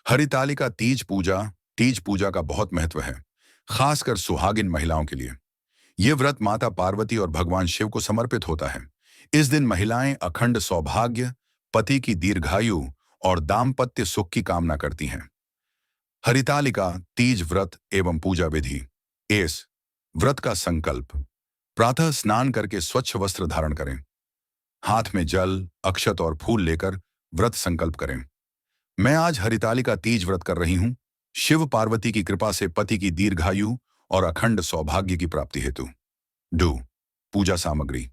हरितालिका तीज पूजा का बहुत महत्व है, खासकर सुहागिन महिलाओं के लिए। यह व्रत माता पार्वती और भगवान शिव को समर्पित होता है। इस दिन महिलाएं अखंड सौभाग्य, पति की दीर्घायु और दाम्पत्य सुख की कामना करती हैं। हरितालिका तीज व्रत एवं पूजा विधि। एस व्रत का संकल्प। प्रातः स्नान करके स्वच्छ वस्त्र धारण करें। हाथ में जल, अक्षत और फूल लेकर व्रत संकल्प करें। मैं आज हरितालिका तीज व्रत कर रही हूं, शिव पार्वती की कृपा से पति की दीर्घायु और अखंड सौभाग्य की प्राप्ति हेतु। डू पूजा सामग्री।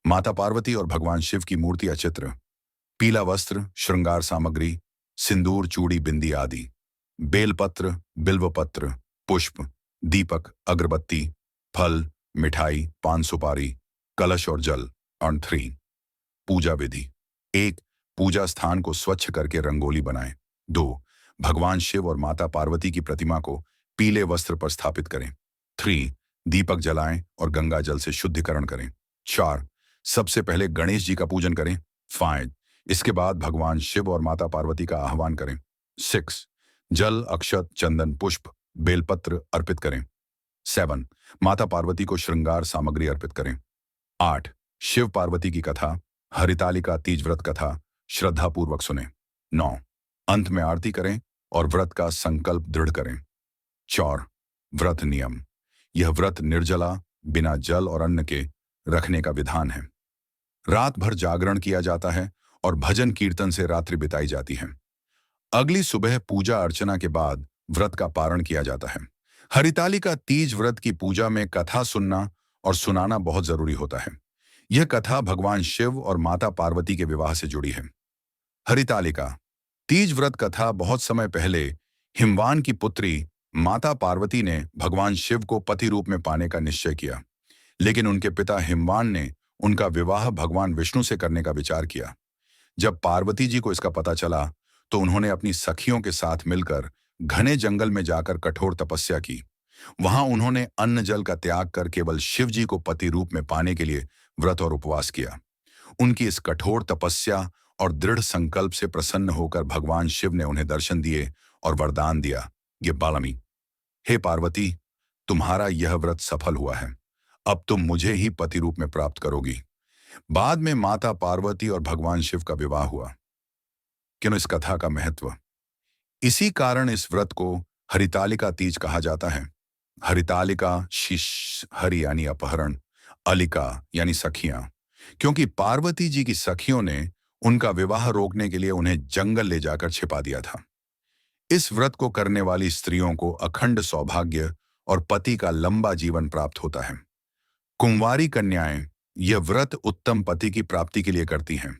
माता पार्वती और भगवान शिव की मूर्ति या चित्र, पीला वस्त्र, श्रृंगार सामग्री, सिंदूर, चूड़ी, बिंदी आदि, बेलपत्र, बिल्वपत्र, पुष्प, दीपक, अगरबत्ती, फल, मिठाई, पान सुपारी, कलश और जल। और 3 पूजा विधि। 1 पूजा स्थान को स्वच्छ करके रंगोली बनाएं। 2 भगवान शिव और माता पार्वती की प्रतिमा को पीले वस्त्र पर स्थापित करें। 3 दीपक जलाएं और गंगा जल से शुद्धिकरण करें। 4 सबसे पहले गणेश जी का पूजन करें। 5 इसके बाद भगवान शिव और माता पार्वती का आह्वान करें। 6 जल, अक्षत, चंदन, पुष्प, बेलपत्र अर्पित करें। 7 माता पार्वती को श्रृंगार सामग्री अर्पित करें। 8 शिव पार्वती की कथा, हरितालिका तीज व्रत कथा श्रद्धापूर्वक सुने। 9 अंत में आरती करें और व्रत का संकल्प दृढ़ करें। 4 व्रत नियम। यह व्रत निर्जला, बिना जल और अन्न के रखने का विधान है। रात भर जागरण किया जाता है और भजन कीर्तन से रात्रि बिताई जाती है। अगली सुबह पूजा अर्चना के बाद व्रत का पारण किया जाता है। हरितालिका तीज व्रत की पूजा में कथा सुनना और सुनाना बहुत जरूरी होता है। यह कथा भगवान शिव और माता पार्वती के विवाह से जुड़ी है। हरितालिका तीज व्रत कथा। बहुत समय पहले हिमवान की पुत्री माता पार्वती ने भगवान शिव को पति रूप में पाने का निश्चय किया, लेकिन उनके पिता हिमवान ने उनका विवाह भगवान विष्णु से करने का विचार किया। जब पार्वती जी को इसका पता चला तो उन्होंने अपनी सखियों के साथ मिलकर घने जंगल में जाकर कठोर तपस्या की। वहां उन्होंने अन्न जल का त्याग कर केवल शिव जी को पति रूप में पाने के लिए व्रत और उपवास किया। उनकी इस कठोर तपस्या और दृढ़ संकल्प से प्रसन्न होकर भगवान शिव ने उन्हें दर्शन दिए और वरदान दिया, ये बालमी, हे पार्वती, तुम्हारा यह व्रत सफल हुआ है। अब तुम मुझे ही पति रूप में प्राप्त करोगी। बाद में माता पार्वती और भगवान शिव का विवाह हुआ। क्यों इस कथा का महत्व? इसी कारण इस व्रत को हरितालिका तीज कहा जाता है। हरितालिका, शिश हरि यानी अपहरण, अलिका यानी सखियां, क्योंकि पार्वती जी की सखियों ने उनका विवाह रोकने के लिए उन्हें जंगल ले जाकर छिपा दिया था। इस व्रत को करने वाली स्त्रियों को अखंड सौभाग्य और पति का लंबा जीवन प्राप्त होता है। कुंवारी कन्याएं यह व्रत उत्तम पति की प्राप्ति के लिए करती हैं।